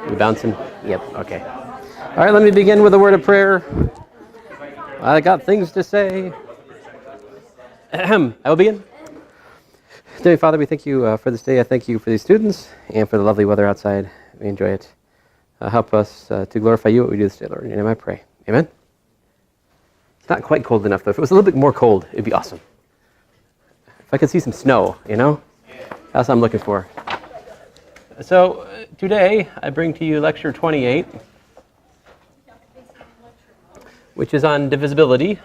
We bouncing? Yep, okay. All right, let me begin with a word of prayer. I got things to say. I will begin. Dear Father, we thank you for this day. I thank you for these students and for the lovely weather outside. We enjoy it. Help us to glorify you what we do this day, Lord. In your name I pray. Amen. It's not quite cold enough, though. If it was a little bit more cold, it'd be awesome. If I could see some snow, you know? That's what I'm looking for. So today I bring to you lecture 28, which is on divisibility.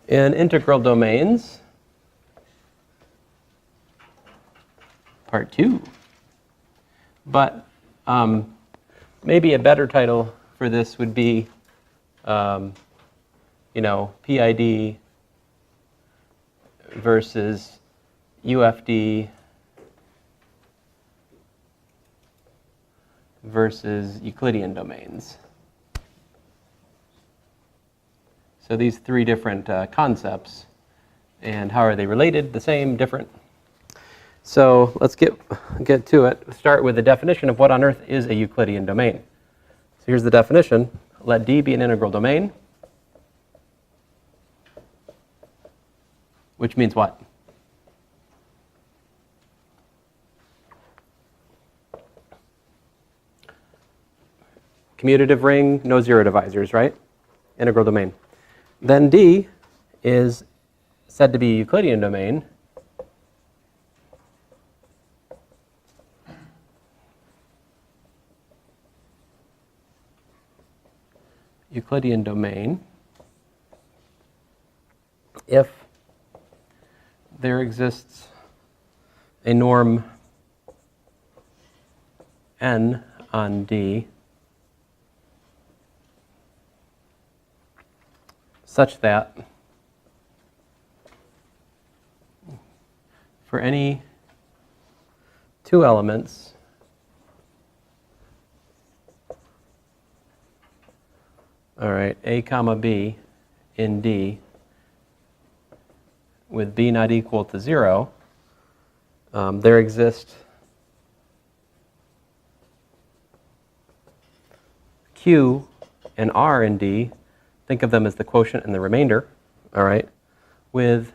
In integral domains, part 2. But maybe a better title for this would be, PID versus UFD versus Euclidean domains. So these three different concepts, and how are they related? The same, different? So let's get to it. Start with the definition of what on earth is a Euclidean domain. So here's the definition. Let D be an integral domain, which means what? Commutative ring, no zero divisors, right? Integral domain. Then D is said to be a Euclidean domain. Euclidean domain if there exists a norm n on D such that for any two elements A comma B in D with B not equal to 0, there exist Q and R in D. Think of them as the quotient and the remainder, all right, with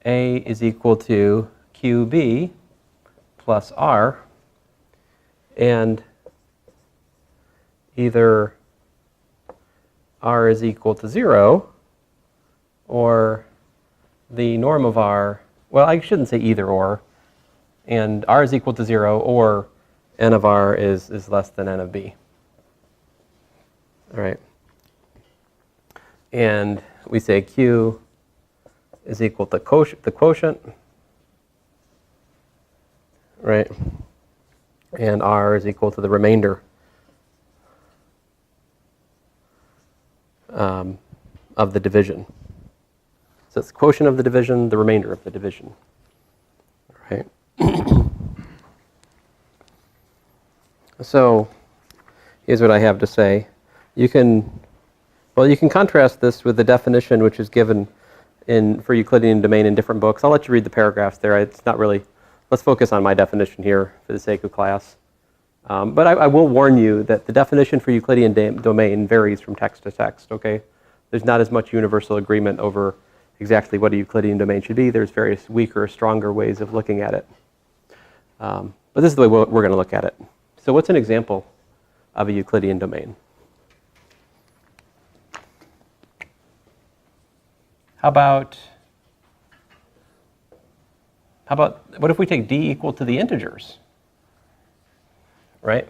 A is equal to QB plus R, and either R is equal to 0 or the norm of R, well, I shouldn't say either or, and R is equal to 0 or n of R is less than n of B. All right. And we say Q is equal to the quotient, right? And R is equal to the remainder of the division. So it's the quotient of the division, the remainder of the division, right? So here's what I have to say. You can contrast this with the definition which is given for Euclidean domain in different books. I'll let you read the paragraphs there. It's not really, let's focus on my definition here for the sake of class. But I will warn you that the definition for Euclidean domain varies from text to text, okay? There's not as much universal agreement over exactly what a Euclidean domain should be. There's various weaker, stronger ways of looking at it. But this is the way we're going to look at it. So what's an example of a Euclidean domain? How about what if we take D equal to the integers? Right?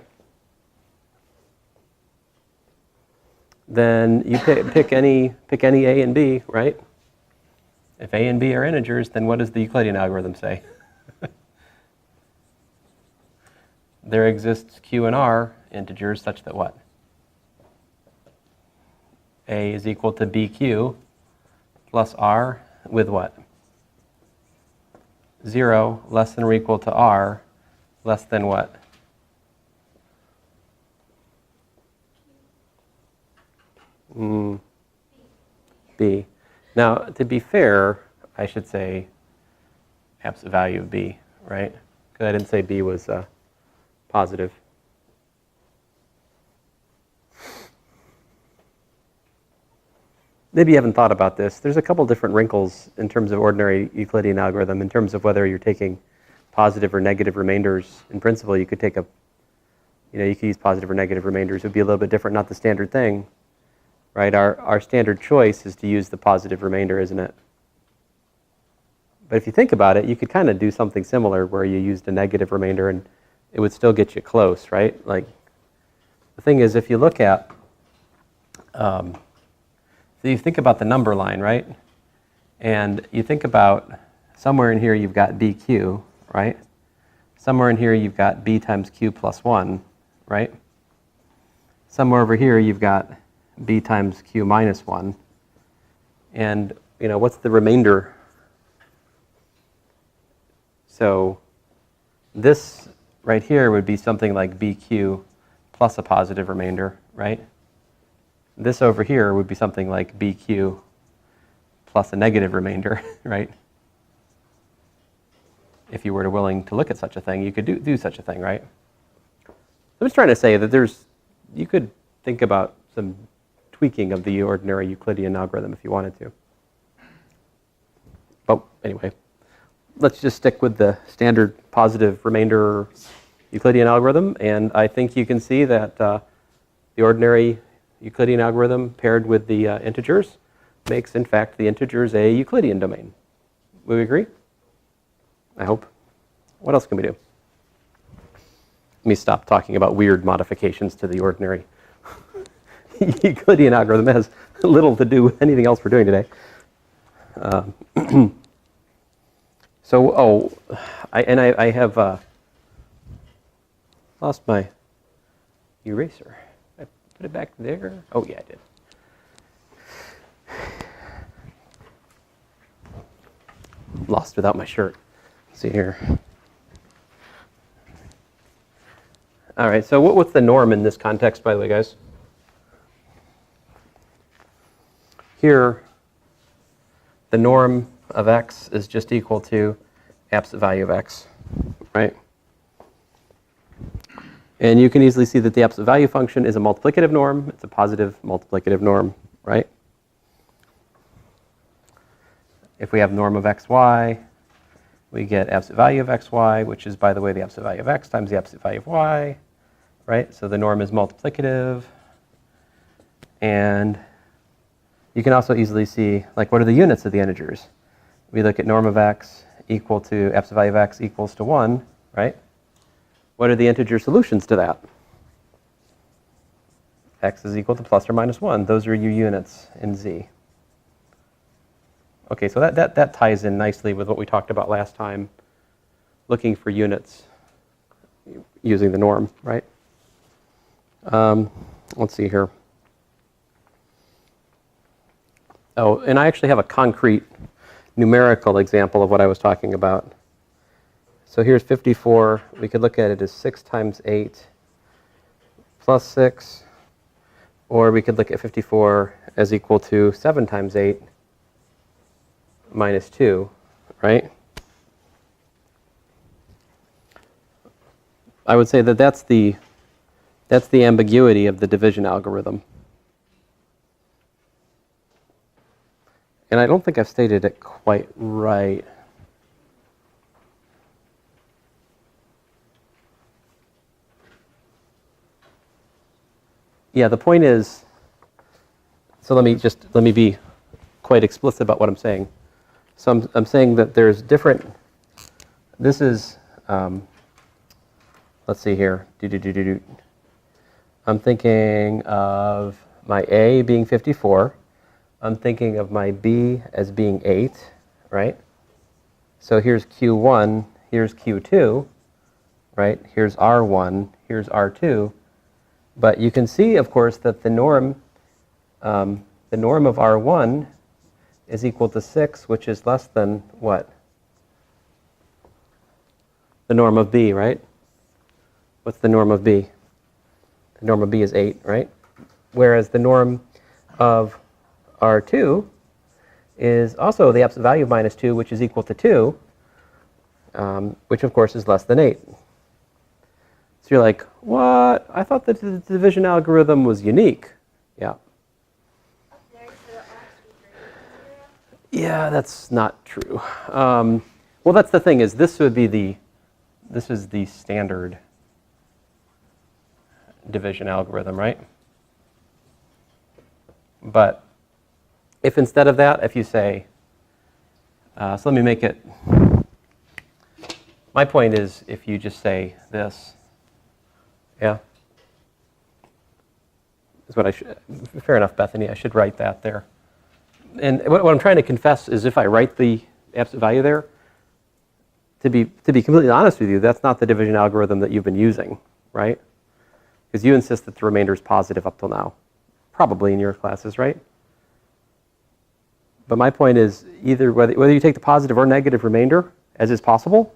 Then you pick any A and B, right? If A and B are integers, then what does the Euclidean algorithm say? There exists Q and R integers such that what? A is equal to BQ plus R with what? 0 less than or equal to R less than what? B. Now, to be fair, I should say absolute value of b, right? Because I didn't say b was positive. Maybe you haven't thought about this. There's a couple different wrinkles in terms of ordinary Euclidean algorithm, in terms of whether you're taking positive or negative remainders. In principle, you could take a, you could use positive or negative remainders. It would be a little bit different, not the standard thing, right? Our standard choice is to use the positive remainder, isn't it? But if you think about it, you could kind of do something similar where you used a negative remainder and it would still get you close, right? Like, the thing is, if you look at, so you think about the number line, right? And you think about somewhere in here you've got bq, right? Somewhere in here you've got b times q plus 1, right? Somewhere over here you've got b times q minus 1. And, what's the remainder? So this right here would be something like bq plus a positive remainder, right? This over here would be something like bq plus a negative remainder, right? If you were willing to look at such a thing, you could do such a thing, right? I'm just trying to say that you could think about some tweaking of the ordinary Euclidean algorithm if you wanted to. But anyway, let's just stick with the standard positive remainder Euclidean algorithm, and I think you can see that the ordinary Euclidean algorithm paired with the integers makes, in fact, the integers a Euclidean domain. Would we agree? I hope. What else can we do? Let me stop talking about weird modifications to the ordinary Euclidean algorithm. It has little to do with anything else we're doing today. I have lost my eraser. I put it back there. Oh, yeah, I did. Lost without my shirt. Let's see here. All right, so what's the norm in this context, by the way, guys? Here, the norm of x is just equal to absolute value of x, right? And you can easily see that the absolute value function is a multiplicative norm. It's a positive multiplicative norm, right? If we have norm of xy, we get absolute value of xy, which is, by the way, the absolute value of x times the absolute value of y, right? So the norm is multiplicative. And you can also easily see, like, what are the units of the integers? We look at norm of x equal to absolute value of x equals to 1, right? What are the integer solutions to that? X is equal to plus or minus 1. Those are your units in z. Okay, so that ties in nicely with what we talked about last time, looking for units using the norm, right? Let's see here. Oh, and I actually have a concrete numerical example of what I was talking about. So here's 54. We could look at it as 6 times 8 plus 6, or we could look at 54 as equal to 7 times 8 minus 2, right? I would say that that's the ambiguity of the division algorithm. And I don't think I've stated it quite right. Yeah, the point is, so let me be quite explicit about what I'm saying. So I'm saying that there's different, this is, let's see here, I'm thinking of my A being 54. I'm thinking of my B as being 8, right? So here's Q1, here's Q2, right? Here's R1, here's R2. But you can see, of course, that the norm of R1 is equal to 6, which is less than what? The norm of B, right? What's the norm of B? The norm of B is 8, right? Whereas the norm of R2 is also the absolute value of minus 2, which is equal to 2. which of course is less than 8. So you're like, what? I thought that the division algorithm was unique. Yeah. Yeah, that's not true. Well, that's the thing, is this is the standard division algorithm, right? But if instead of that, if you say, so let me make it, my point is if you just say this, yeah, is what I should, fair enough, Bethany, I should write that there. And what I'm trying to confess is if I write the absolute value there, to be completely honest with you, that's not the division algorithm that you've been using, right? Because you insist that the remainder is positive up till now, probably in your classes, right? But my point is either whether you take the positive or negative remainder, as is possible,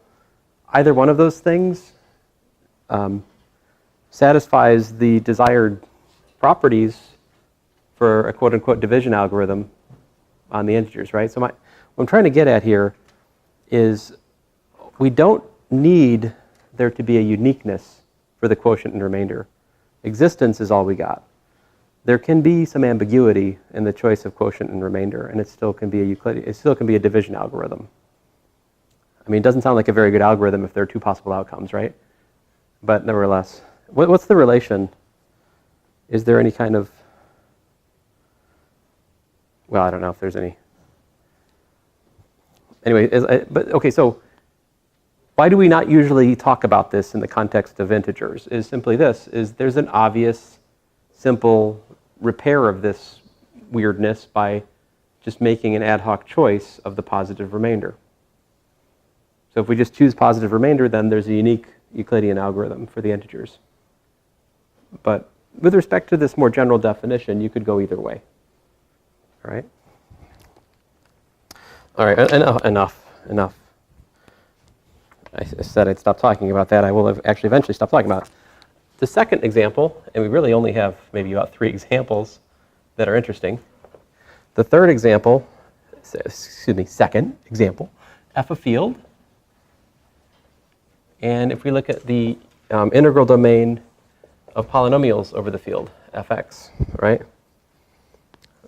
either one of those things satisfies the desired properties for a quote-unquote division algorithm on the integers, right? So what I'm trying to get at here is we don't need there to be a uniqueness for the quotient and remainder. Existence is all we got. There can be some ambiguity in the choice of quotient and remainder, and it still can be a division algorithm. I mean, it doesn't sound like a very good algorithm if there are two possible outcomes, right? But nevertheless, what's the relation? Is there any kind of, well, I don't know if there's any. Anyway, but okay, so why do we not usually talk about this in the context of integers? Is simply this, is there's an obvious, simple repair of this weirdness by just making an ad hoc choice of the positive remainder. So if we just choose positive remainder, then there's a unique Euclidean algorithm for the integers. But with respect to this more general definition, you could go either way. All right? All right, enough. I said I'd stop talking about that. I will actually eventually stop talking about it. The second example, and we really only have maybe about 3 examples that are interesting. The third example, second example, f of field. And if we look at the integral domain of polynomials over the field, fx, right?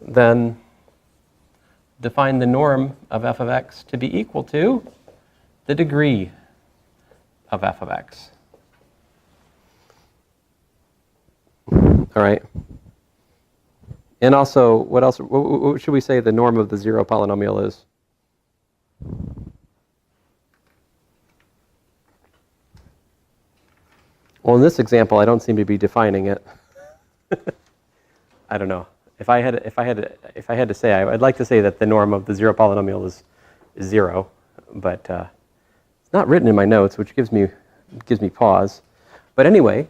Then define the norm of f of x to be equal to the degree of f of x. All right. And also, what else? What should we say the norm of the zero polynomial is? Well, in this example, I don't seem to be defining it. I don't know. If I had to say, I'd like to say that the norm of the zero polynomial is 0, but it's not written in my notes, which gives me pause. But anyway,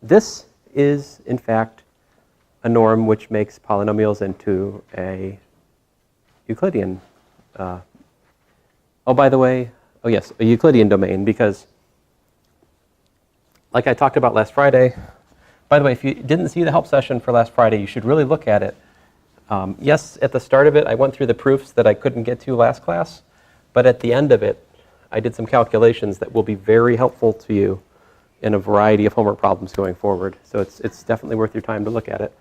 this is in fact a norm which makes polynomials into a Euclidean. Oh, by the way, oh yes, a Euclidean domain, because like I talked about last Friday. By the way, if you didn't see the help session for last Friday, you should really look at it. Yes, at the start of it, I went through the proofs that I couldn't get to last class, but at the end of it, I did some calculations that will be very helpful to you in a variety of homework problems going forward. So it's definitely worth your time to look at it.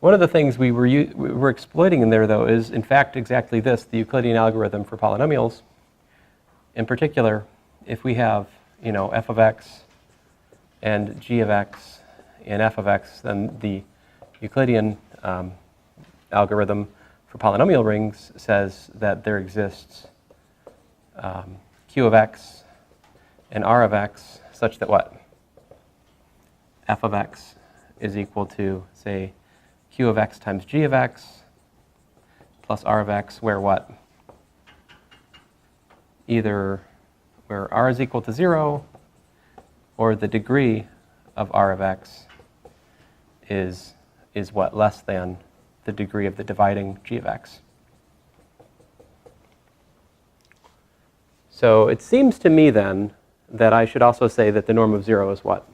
One of the things we were exploiting in there, though, is in fact exactly this, the Euclidean algorithm for polynomials. In particular, if we have, f of x and g of x in f of x, then the Euclidean algorithm for polynomial rings says that there exists q of x and r of x such that what? F of x is equal to, say, q of x times g of x plus r of x, where what? Either where r is equal to 0 or the degree of r of x is what? Less than the degree of the dividing g of x. So it seems to me then that I should also say that the norm of 0 is what?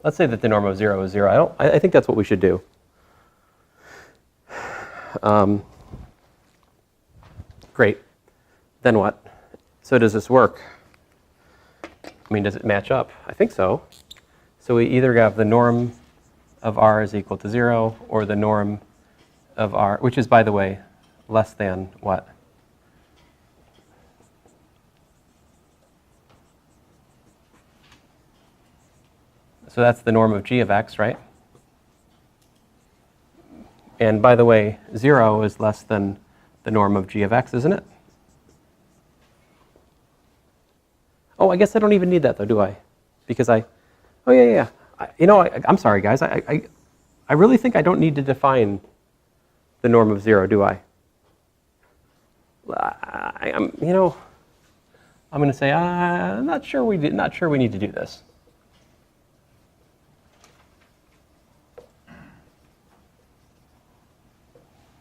Let's say that the norm of 0 is 0. I think that's what we should do. Great. then what? So does this work? I mean, does it match up? I think so. So we either have the norm of r is equal to 0, or the norm of r, which is, by the way, less than what? So that's the norm of g of x, right? And by the way, 0 is less than the norm of g of x, isn't it? Oh, I guess I don't even need that, though, do I? Because oh, yeah. I'm sorry, guys. I really think I don't need to define the norm of 0, do I? I'm going to say, not sure we need to do this.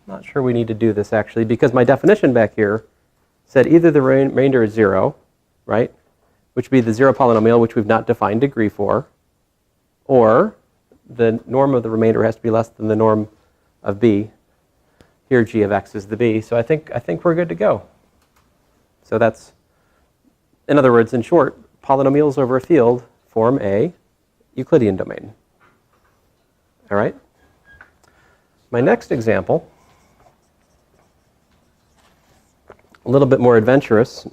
Not sure we need to do this, actually, because my definition back here said either the remainder is 0, right, which would be the 0 polynomial, which we've not defined degree for, or the norm of the remainder has to be less than the norm of b. Here, g of x is the b, so I think we're good to go. So that's, in other words, in short, polynomials over a field form a Euclidean domain. All right? My next example, a little bit more adventurous,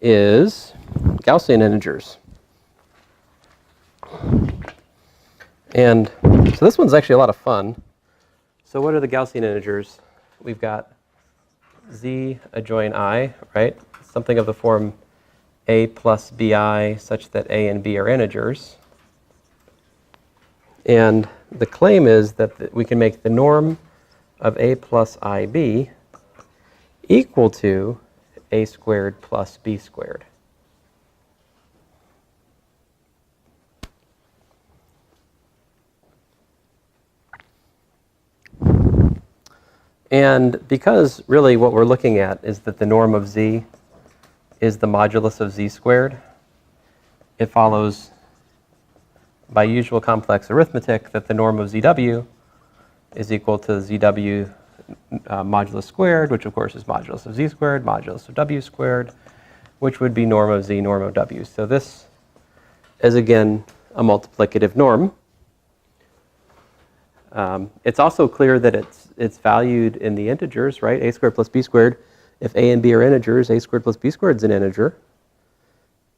is Gaussian integers. And so this one's actually a lot of fun. So what are the Gaussian integers? We've got z adjoin I, right? Something of the form a plus bi such that a and b are integers. And the claim is that we can make the norm of a plus ib equal to a squared plus b squared. And because really what we're looking at is that the norm of z is the modulus of z squared, it follows by usual complex arithmetic that the norm of zw is equal to zw modulus squared, which of course is modulus of z squared, modulus of w squared, which would be norm of z, norm of w. So this is again a multiplicative norm. It's also clear that it's valued in the integers, right? A squared plus b squared. If a and b are integers, a squared plus b squared is an integer.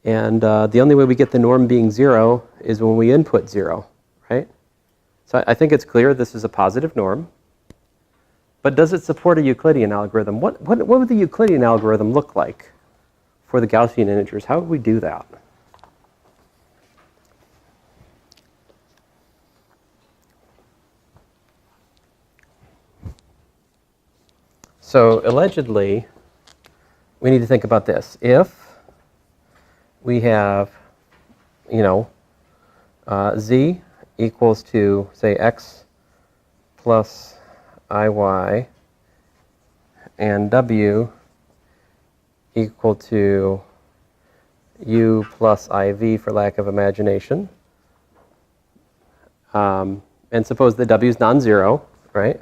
And the only way we get the norm being 0 is when we input 0, right? So I think it's clear this is a positive norm. But does it support a Euclidean algorithm? What would the Euclidean algorithm look like for the Gaussian integers? How would we do that? So allegedly, we need to think about this. If we have, z equals to, say, x plus iy and w equal to u plus iv for lack of imagination, and suppose that w is non-zero, right?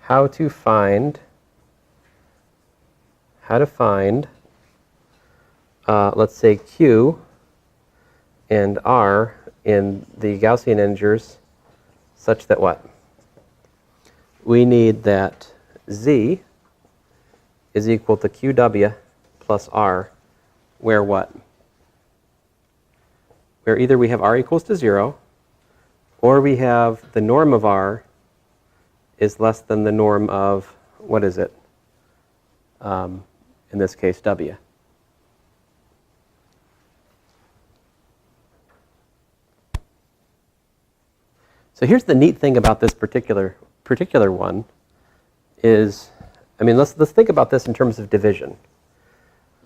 How to find, let's say, q and r in the Gaussian integers such that what? We need that z is equal to qw plus r, where what? Where either we have r equals to 0, or we have the norm of r is less than the norm of, what is it? In this case, w. So here's the neat thing about this particular one is, let's think about this in terms of division.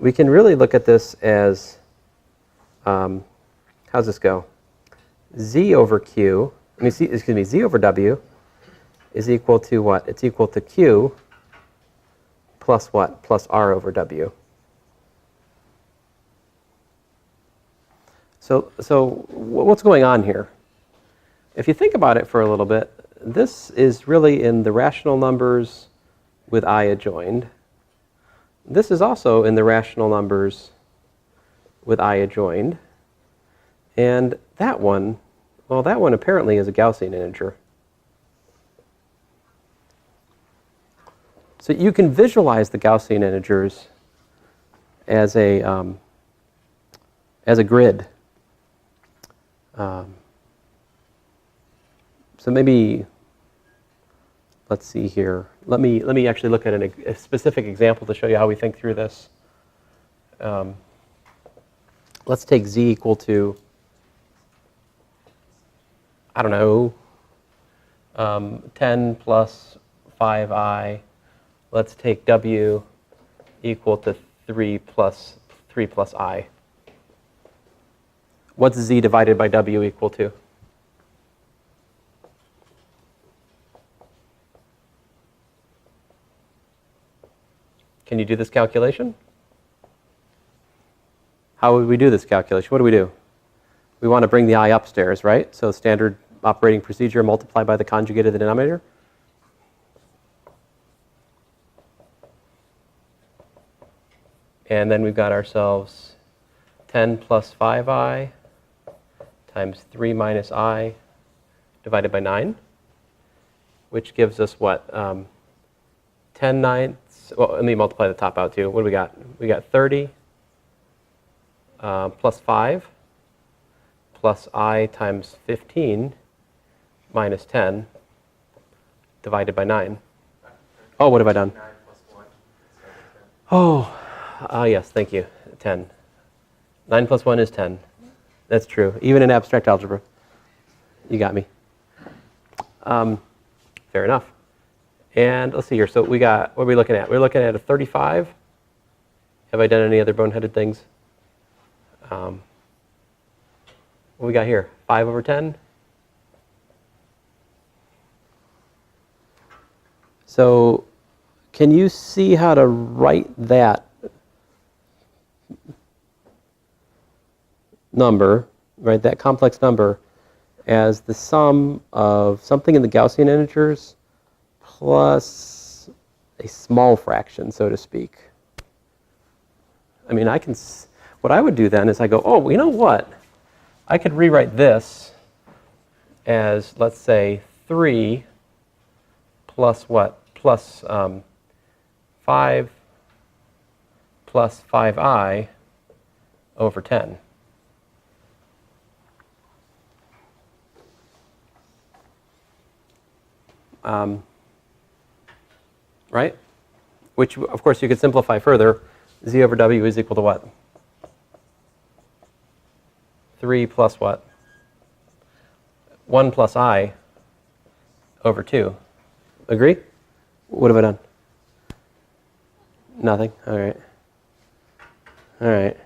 We can really look at this as, how's this go? Z over q, z over w is equal to what? It's equal to q plus what? Plus r over w. So what's going on here? If you think about it for a little bit, this is really in the rational numbers with I adjoined. This is also in the rational numbers with I adjoined. And that one, well, that one apparently is a Gaussian integer. So you can visualize the Gaussian integers as a grid. So maybe, let's see here. Let me actually look at a specific example to show you how we think through this. Let's take z equal to, I don't know, 10 plus 5i. Let's take w equal to 3 plus I. What's z divided by w equal to? Can you do this calculation? How would we do this calculation? What do? We want to bring the I upstairs, right? So standard operating procedure, multiply by the conjugate of the denominator. And then we've got ourselves 10 plus 5i times 3 minus I divided by 9, which gives us what? 10 ninths. Well, let me multiply the top out too. What do we got? We got 30 plus 5 plus I times 15 minus 10 divided by 9. Oh, what have I done? 9 plus 1. Oh, yes, thank you. 10. 9 plus 1 is 10. That's true. Even in abstract algebra. You got me. Fair enough. And let's see here. So we got, what are we looking at? We're looking at a 35. Have I done any other boneheaded things? What we got here? 5 over 10. So can you see how to write that number, right, that complex number, as the sum of something in the Gaussian integers plus a small fraction, so to speak? I mean, what I would do then is I go, oh, well, you know what? I could rewrite this as, let's say, 3 plus what? Plus 5 plus 5i over 10. Right? Which, of course, you could simplify further. Z over w is equal to what? 3 plus what? 1 plus I over 2. Agree? What have I done? Nothing? All right. All right.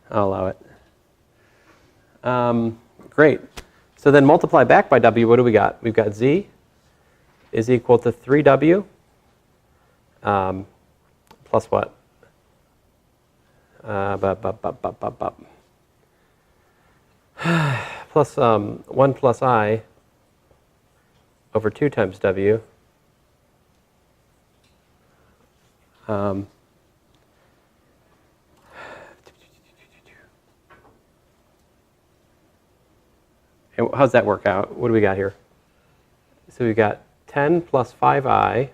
I'll allow it. Great. So then multiply back by w, what do we got? We've got z is equal to 3w plus what? Plus 1 plus I over 2 times w. And how's that work out? What do we got here? So we've got 10 plus 5i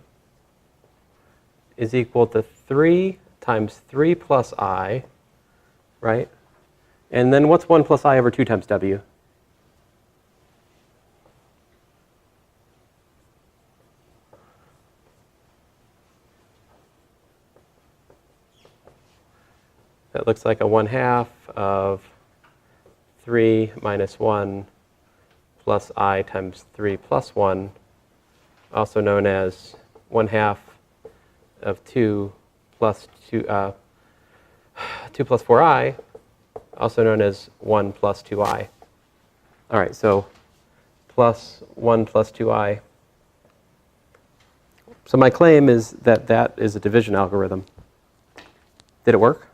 is equal to 3 times 3 plus I, right? And then what's 1 plus I over 2 times w? That looks like a 1/2 of 3 minus 1 plus I times 3 plus 1, also known as 1/2 of 2 plus 2 plus 4i, also known as 1 plus 2i. All right, so plus 1 plus 2i. So my claim is that that is a division algorithm. Did it work?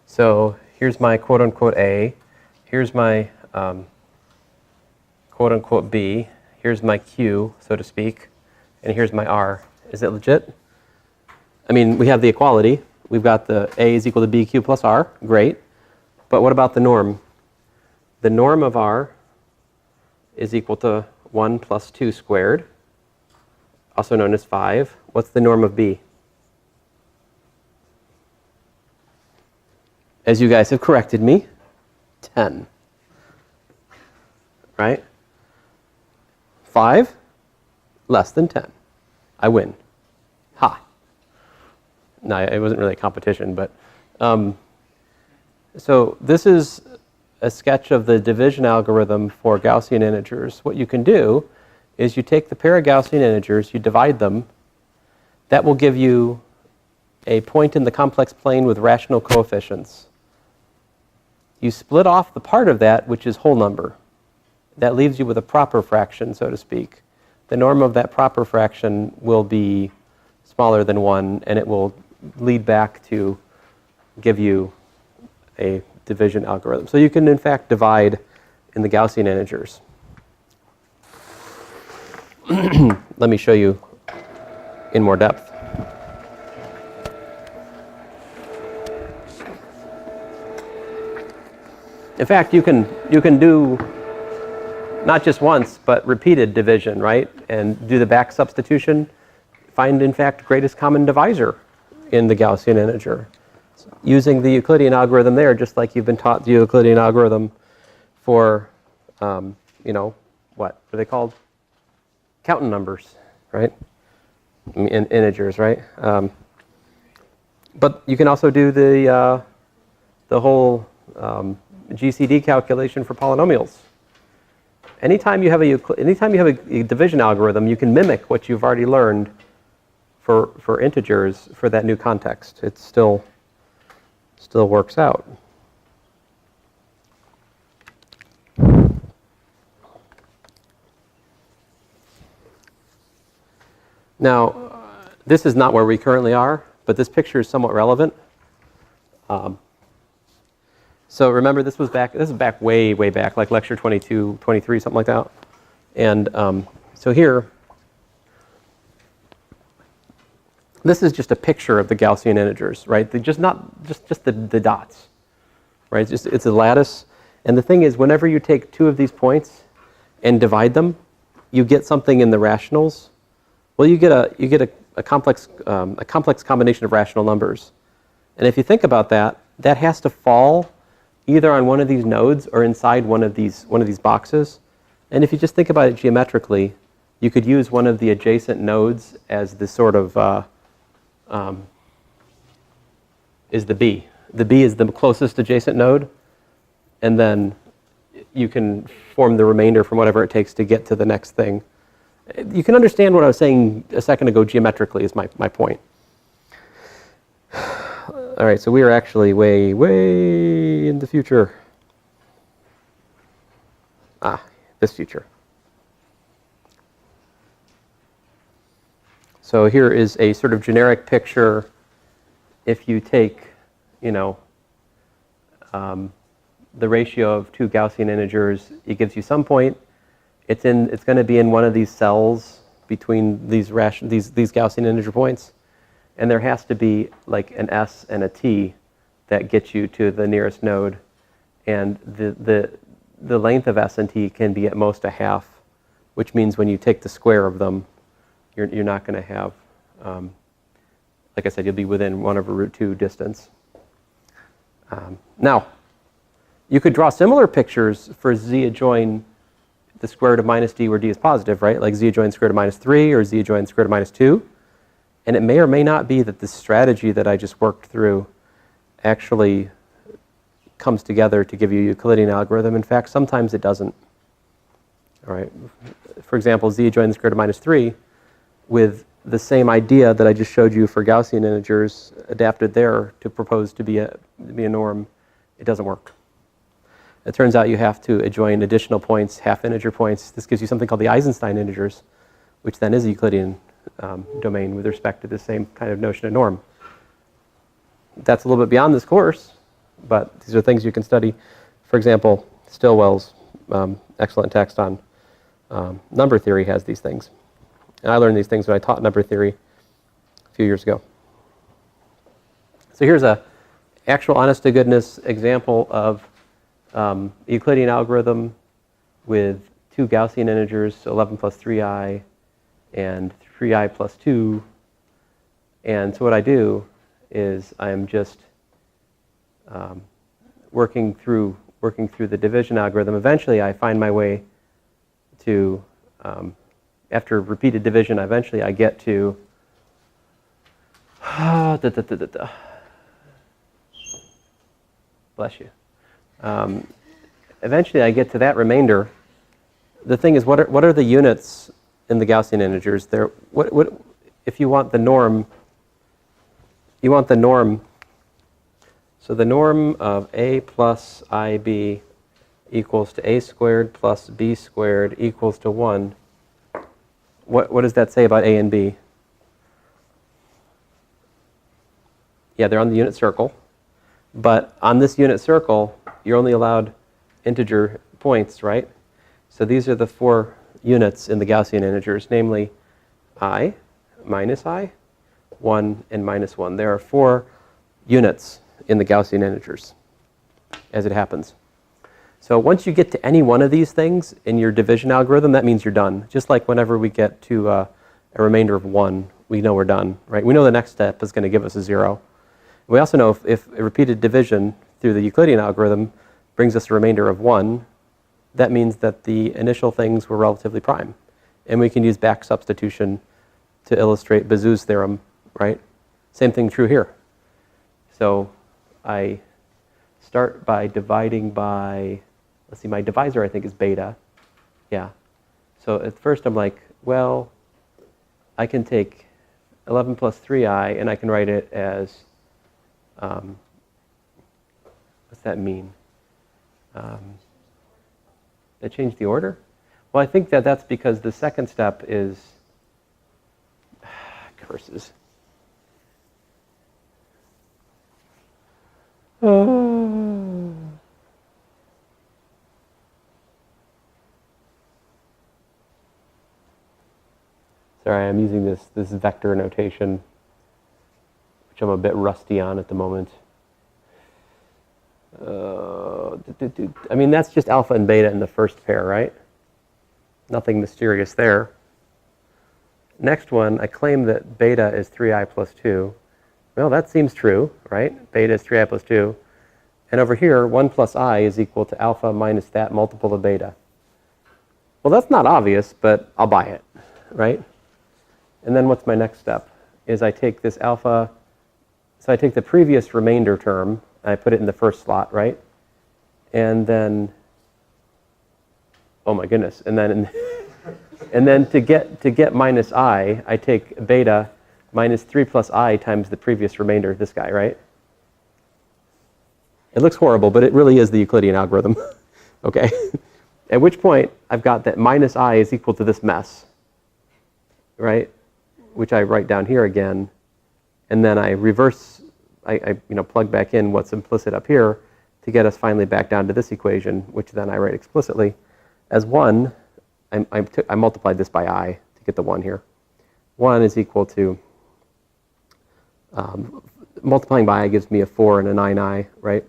So here's my quote-unquote A. Here's my quote-unquote B. here's my Q, so to speak, and here's my R. Is it legit? I mean, we have the equality. We've got the A is equal to BQ plus R. Great. But what about the norm? The norm of R is equal to 1 plus 2 squared, also known as 5. What's the norm of B? As you guys have corrected me, 10. Right? 5 less than 10. I win. Ha. No, it wasn't really a competition, but so this is a sketch of the division algorithm for Gaussian integers. What you can do is you take the pair of Gaussian integers, you divide them. That will give you a point in the complex plane with rational coefficients. You split off the part of that which is whole number. That leaves you with a proper fraction, so to speak. The norm of that proper fraction will be smaller than 1, and it will lead back to give you a division algorithm. So you can, in fact, divide in the Gaussian integers. Let me show you in more depth. In fact, you can do not just once, but repeated division, right? And do the back substitution. Find, in fact, greatest common divisor in the Gaussian integer. Using the Euclidean algorithm there, just like you've been taught the Euclidean algorithm for, you know, what are they called? Counting numbers, right? In integers, right? But you can also do the whole GCD calculation for polynomials. Anytime you have a division algorithm, you can mimic what you've already learned for integers for that new context. It still works out. Now, this is not where we currently are, but this picture is somewhat relevant. So remember, this is back way back, like lecture 22, 23, something like that. And so here, this is just a picture of the Gaussian integers, right? Just the dots, right? It's a lattice. And the thing is, whenever you take two of these points and divide them, you get something in the rationals. Well, you get a complex combination of rational numbers. And if you think about that, that has to fall either on one of these nodes or inside one of these boxes. And if you just think about it geometrically, you could use one of the adjacent nodes as the sort of is the B. The B is the closest adjacent node, and then you can form the remainder from whatever it takes to get to the next thing. You can understand what I was saying a second ago geometrically is my point. All right, so we are actually way in the future. This future. So here is a sort of generic picture. If you take, you know, the ratio of two Gaussian integers, it gives you some point. It's going to be in one of these cells between these Gaussian integer points. And there has to be like an S and a T that gets you to the nearest node. And the length of S and T can be at most a half, which means when you take the square of them, you're not going to have, like I said, you'll be within 1/√2 distance. Now, you could draw similar pictures for Z adjoin the square root of minus D where D is positive, right? Like Z adjoin square root of minus 3 or Z adjoin square root of minus 2. And it may or may not be that the strategy that I just worked through actually comes together to give you a Euclidean algorithm. In fact, sometimes it doesn't. All right. For example, Z adjoin the square root of minus 3 with the same idea that I just showed you for Gaussian integers adapted there to propose to be a norm, it doesn't work. It turns out you have to adjoin additional points, half integer points. This gives you something called the Eisenstein Integers, which then is a Euclidean domain with respect to the same kind of notion of norm. That's a little bit beyond this course, but these are things you can study. For example, Stilwell's excellent text on Number theory has these things. And I learned these things when I taught number theory a few years ago. So here's a actual honest-to-goodness example of Euclidean algorithm with two Gaussian integers, 11 plus 3i and 3i plus 2. And so what I do is I'm just working through the division algorithm. Eventually, I find my way to, after repeated division, eventually I get to, bless you. Eventually, I get to that remainder. The thing is, what are the units in the Gaussian integers? What if you want the norm? You want the norm. So the norm of a plus ib equals to a squared plus b squared equals to 1. What does that say about a and b? Yeah, they're on the unit circle. But on this unit circle, you're only allowed integer points, right? So these are the 4 units in the Gaussian integers, namely I, minus I, 1, and minus 1. There are 4 units in the Gaussian integers, as it happens. So once you get to any one of these things in your division algorithm, that means you're done. Just like whenever we get to a remainder of 1, we know we're done, right? We know the next step is going to give us a 0. We also know if a repeated division through the Euclidean algorithm brings us a remainder of 1, that means that the initial things were relatively prime. And we can use back substitution to illustrate Bezout's theorem, right? Same thing true here. So I start by dividing by, let's see, my divisor I think is beta. Yeah. So at first I'm like, well, I can take 11 plus 3i and I can write it as, what's that mean? Did I change the order? Well, I think that's because the second step is curses. Sorry, I'm using this vector notation, which I'm a bit rusty on at the moment. I mean, that's just alpha and beta in the first pair, right? Nothing mysterious there. Next one, I claim that beta is 3i plus 2. Well, that seems true, right? Beta is 3i plus 2. And over here, 1 plus I is equal to alpha minus that multiple of beta. Well, that's not obvious, but I'll buy it, right? And then what's my next step? Is I take this alpha, so I take the previous remainder term, and I put it in the first slot, right? And then, oh my goodness, and then to get minus I take beta minus 3 plus I times the previous remainder, this guy, right? It looks horrible, but it really is the Euclidean algorithm, okay? At which point, I've got that minus I is equal to this mess, right? Which I write down here again, and then I reverse, I plug back in what's implicit up here to get us finally back down to this equation, which then I write explicitly as 1. I multiplied this by I to get the 1 here. 1 is equal to, multiplying by I gives me a 4 and a 9i, right?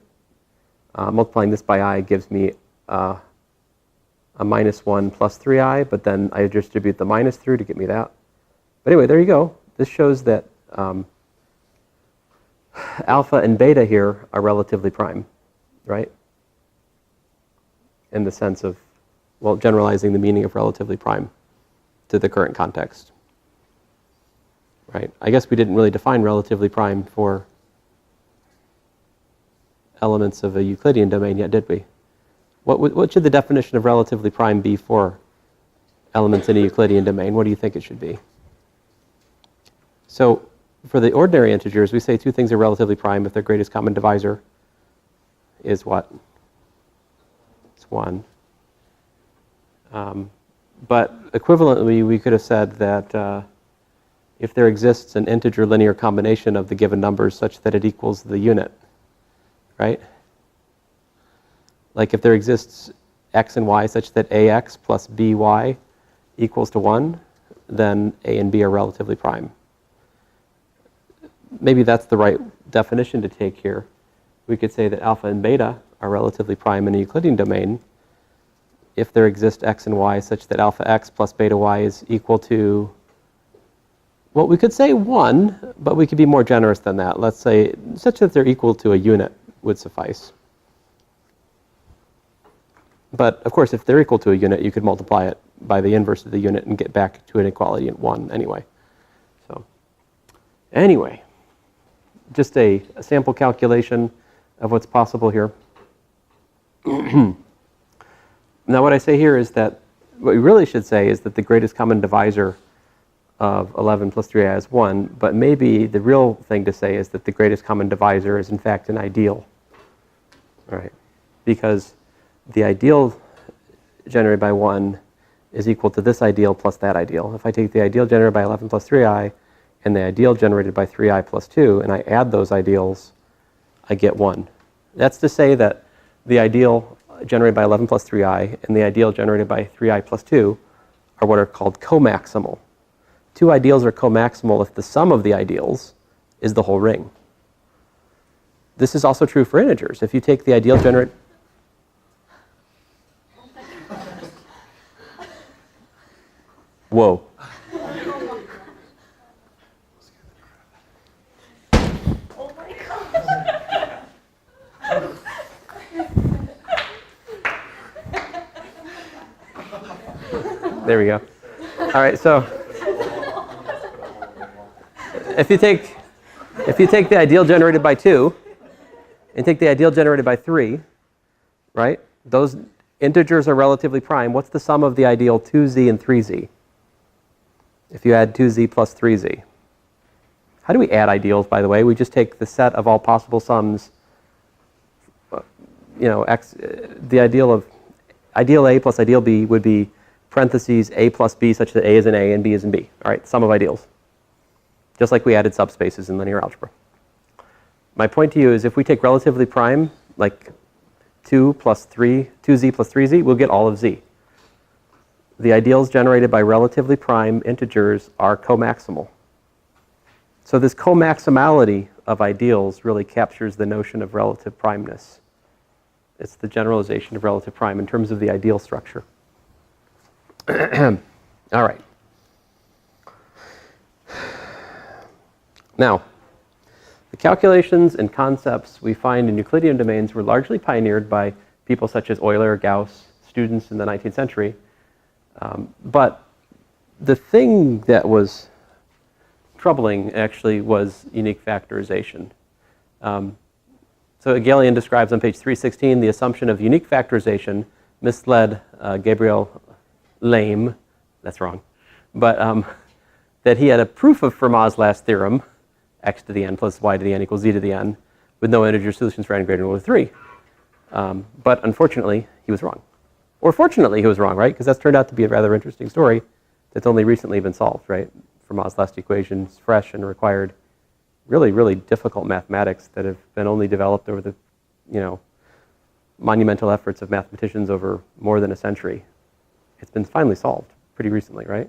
Multiplying this by I gives me a minus 1 plus 3i, but then I distribute the minus through to get me that. But anyway, there you go. This shows that alpha and beta here are relatively prime, right? In the sense of, well, generalizing the meaning of relatively prime to the current context, right? I guess we didn't really define relatively prime for elements of a Euclidean domain yet, did we? What should the definition of relatively prime be for elements in a Euclidean domain? What do you think it should be? So for the ordinary integers, we say two things are relatively prime if their greatest common divisor is what? It's 1. But equivalently, we could have said that if there exists an integer linear combination of the given numbers such that it equals the unit, right? Like if there exists x and y such that ax plus by equals to 1, then A and B are relatively prime. Maybe that's the right definition to take here. We could say that alpha and beta are relatively prime in a Euclidean domain if there exist x and y such that alpha x plus beta y is equal to, well, we could say 1, but we could be more generous than that. Let's say such that they're equal to a unit would suffice. But of course, if they're equal to a unit, you could multiply it by the inverse of the unit and get back to an equality at 1 anyway. So anyway, just a sample calculation of what's possible here. Now what I say here is that, what we really should say is that the greatest common divisor of 11 plus 3i is 1, but maybe the real thing to say is that the greatest common divisor is in fact an ideal. All right, because the ideal generated by 1 is equal to this ideal plus that ideal. If I take the ideal generated by 11 plus 3i and the ideal generated by 3i plus 2, and I add those ideals, I get 1. That's to say that the ideal generated by 11 plus 3i and the ideal generated by 3i plus 2 are what are called comaximal. Two ideals are comaximal if the sum of the ideals is the whole ring. This is also true for integers. If you take the ideal generated... Whoa. Oh my God. There we go. All right, so if you take the ideal generated by 2 and take the ideal generated by 3, right? Those integers are relatively prime. What's the sum of the ideal 2z and 3z? If you add 2z plus 3z. How do we add ideals, by the way? We just take the set of all possible sums, the ideal A plus ideal B would be parentheses A plus B such that A is an A and B is an B. All right, sum of ideals. Just like we added subspaces in linear algebra. My point to you is if we take relatively prime, like 2z plus 3z, we'll get all of z. The ideals generated by relatively prime integers are comaximal. So this comaximality of ideals really captures the notion of relative primeness. It's the generalization of relative prime in terms of the ideal structure. All right. Now, the calculations and concepts we find in Euclidean domains were largely pioneered by people such as Euler, Gauss, students in the 19th century. But the thing that was troubling actually was unique factorization. So Gaussian describes on page 316 the assumption of unique factorization misled Gabriel Lame, that's wrong, but that he had a proof of Fermat's last theorem, x to the n plus y to the n equals z to the n, with no integer solutions for n greater than or equal to 3. But unfortunately, he was wrong. Or fortunately, he was wrong, right? Because that's turned out to be a rather interesting story that's only recently been solved, right? Fermat's last equation is fresh and required really, really difficult mathematics that have been only developed over the, monumental efforts of mathematicians over more than a century. It's been finally solved pretty recently, right?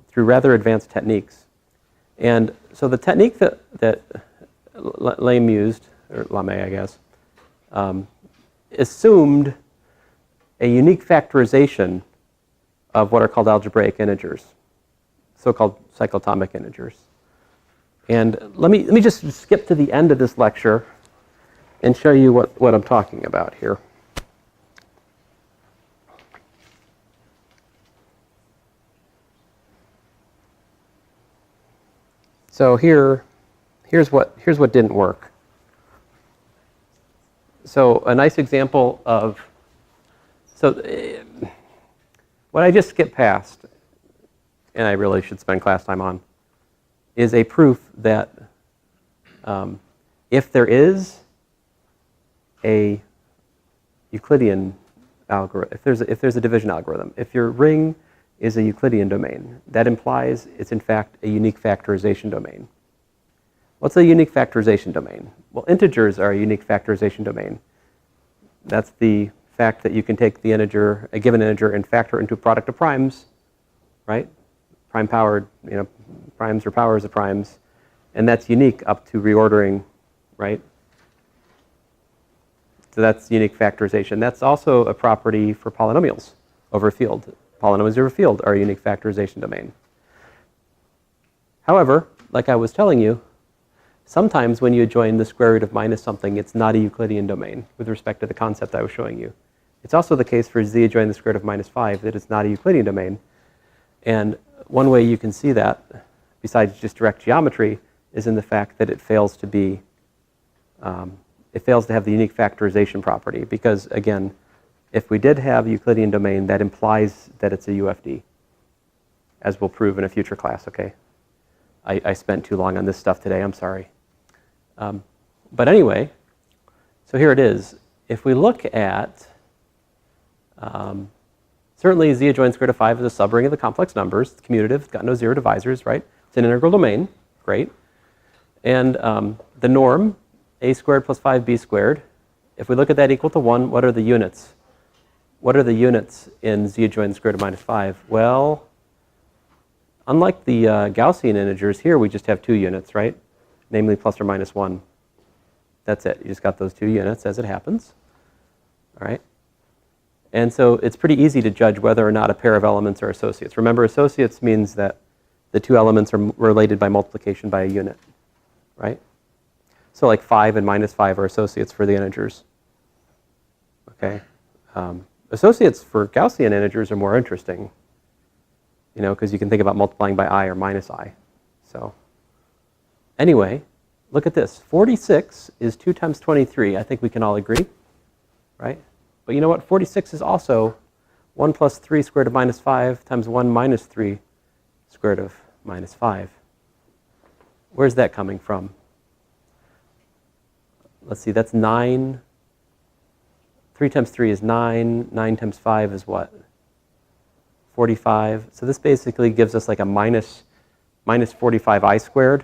Through rather advanced techniques. And so the technique that Lame used, or Lame, I guess, assumed a unique factorization of what are called algebraic integers, so-called cyclotomic integers. And let me just skip to the end of this lecture and show you what I'm talking about here. So here's what didn't work. So a nice example of, what I just skipped past, and I really should spend class time on, is a proof that if there is a Euclidean algorithm, if there's a division algorithm, if your ring is a Euclidean domain, that implies it's in fact a unique factorization domain. What's a unique factorization domain? Well, integers are a unique factorization domain. That's the fact that you can take the integer, a given integer, and factor it into a product of primes right? Prime powered, primes or powers of primes. And that's unique up to reordering, right? So that's unique factorization. That's also a property for polynomials over a field. Polynomials over a field are a unique factorization domain. However, like I was telling you, sometimes when you adjoin the square root of minus something, it's not a Euclidean domain with respect to the concept I was showing you. It's also the case for z adjoining the square root of minus 5 that it's not a Euclidean domain. And one way you can see that, besides just direct geometry, is in the fact that it fails to be, it fails to have the unique factorization property. Because again, if we did have a Euclidean domain, that implies that it's a UFD, as we'll prove in a future class, okay? I spent too long on this stuff today, I'm sorry. But anyway, so here it is. If we look at, certainly z adjoining square root of 5 is a subring of the complex numbers. It's commutative, it's got no zero divisors, right? It's an integral domain, great. And the norm, a squared plus 5b squared, if we look at that equal to 1, what are the units? What are the units in z adjoining square root of minus 5? Well, unlike the Gaussian integers, here we just have 2 units, right? Namely plus or minus 1. That's it. You just got those 2 units as it happens. All right? And so it's pretty easy to judge whether or not a pair of elements are associates. Remember, associates means that the 2 elements are related by multiplication by a unit, right? So like 5 and minus 5 are associates for the integers. Okay? Associates for Gaussian integers are more interesting, because you can think about multiplying by I or minus I. So anyway, look at this. 46 is 2 times 23. I think we can all agree, right? But you know what? 46 is also 1 plus 3 squared root of minus 5 times 1 minus 3 squared root of minus 5. Where's that coming from? Let's see, that's 9. 3 times 3 is 9. 9 times 5 is what? 45. So this basically gives us like a minus 45i squared,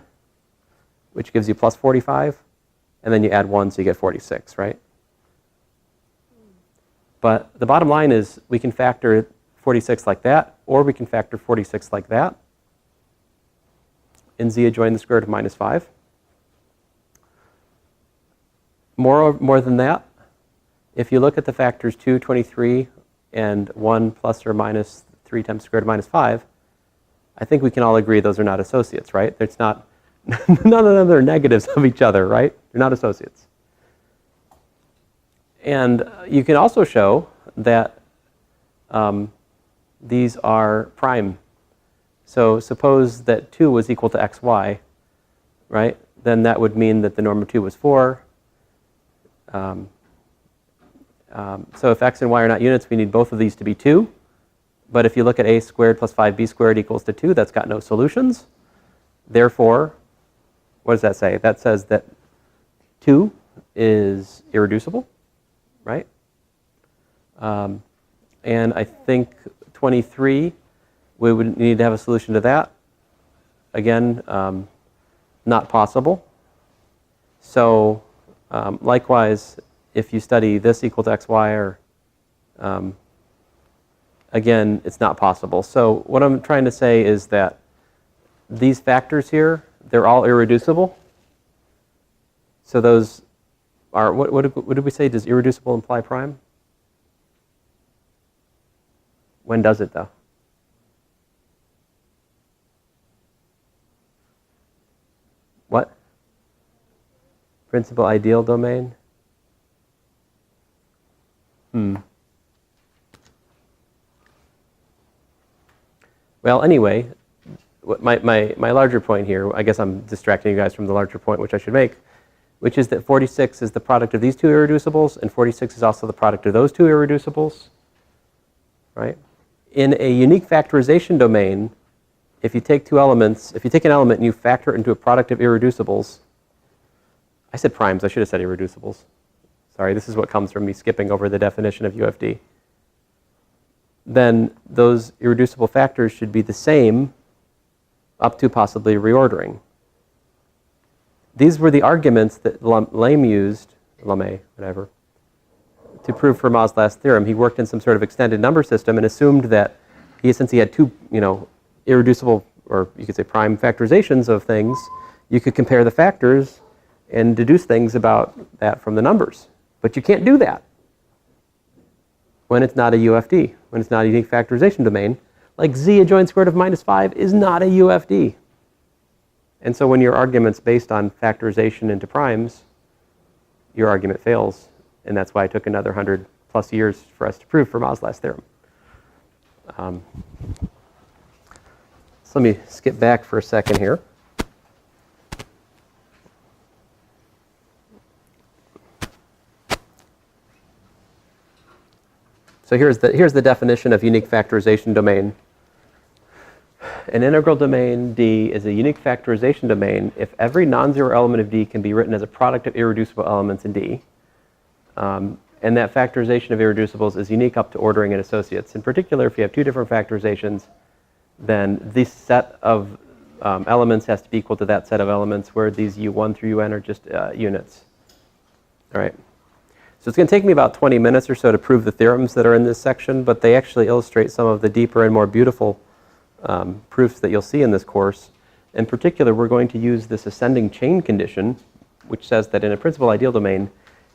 which gives you plus 45. And then you add 1, so you get 46, right? But the bottom line is we can factor 46 like that, or we can factor 46 like that in z adjoining the square root of minus 5. More than that, if you look at the factors 2, 23, and 1 plus or minus 3 times square root of minus 5, I think we can all agree those are not associates, right? It's not, none of them are negatives of each other, right? They're not associates. And you can also show that these are prime. So suppose that 2 was equal to xy, right? Then that would mean that the norm of 2 was 4. So if x and y are not units, we need both of these to be 2. But if you look at a squared plus 5b squared equals to 2, that's got no solutions. Therefore, what does that say? That says that 2 is irreducible, right? And I think 23, we would need to have a solution to that. Again, not possible. So likewise, if you study this equal to xy, or again, it's not possible. So what I'm trying to say is that these factors here, they're all irreducible. So those are, what did we say? Does irreducible imply prime? When does it, though? What? Principal ideal domain? Well, anyway, my larger point here, I guess I'm distracting you guys from the larger point, which I should make, which is that 46 is the product of these 2 irreducibles, and 46 is also the product of those 2 irreducibles, right? In a unique factorization domain, if you take 2 elements, if you take an element and you factor it into a product of irreducibles, I said primes, I should have said irreducibles. Sorry, this is what comes from me skipping over the definition of UFD. Then those irreducible factors should be the same up to possibly reordering. These were the arguments that Lame used, whatever, to prove Fermat's last theorem. He worked in some sort of extended number system and assumed that since he had two, irreducible, or you could say prime factorizations of things, you could compare the factors and deduce things about that from the numbers. But you can't do that when it's not a UFD, when it's not a unique factorization domain. Like z adjoint square root of -5 is not a UFD. And so when your argument's based on factorization into primes, your argument fails. And that's why it took another 100+ years for us to prove Fermat's last theorem. So let me skip back for a second here. So here's the definition of unique factorization domain. An integral domain D is a unique factorization domain if every non-zero element of D can be written as a product of irreducible elements in D. And that factorization of irreducibles is unique up to ordering and associates. In particular, if you have two different factorizations, then this set of elements has to be equal to that set of elements, where these U1 through UN are just units. All right. So it's going to take me about 20 minutes or so to prove the theorems that are in this section, but they actually illustrate some of the deeper and more beautiful proofs that you'll see in this course. In particular, we're going to use this ascending chain condition, which says that in a principal ideal domain,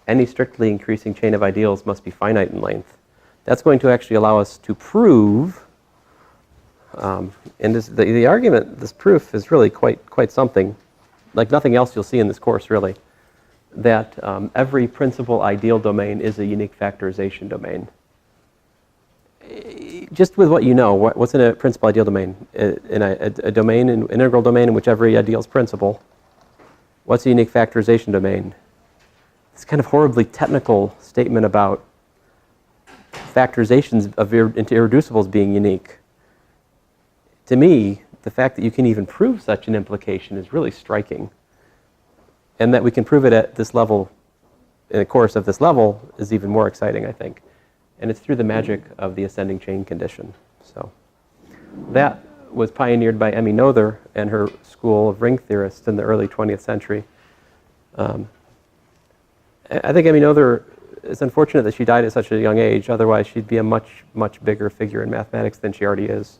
any strictly increasing chain of ideals must be finite in length. That's going to actually allow us to prove, and the argument, this proof is really quite something, like nothing else you'll see in this course really, that every principal ideal domain is a unique factorization domain. Just with what you know, what's in a principal ideal domain? In a domain, an integral domain in which every ideal is principal, what's a unique factorization domain? It's kind of horribly technical statement about factorizations into irreducibles being unique. To me, the fact that you can even prove such an implication is really striking. And that we can prove it at this level, in a course of this level, is even more exciting, I think. And it's through the magic of the ascending chain condition. So that was pioneered by Emmy Noether and her school of ring theorists in the early 20th century. I think Emmy Noether, it's unfortunate that she died at such a young age. Otherwise, she'd be a much bigger figure in mathematics than she already is.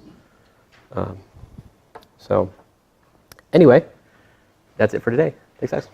So anyway, that's it for today. Thanks, guys.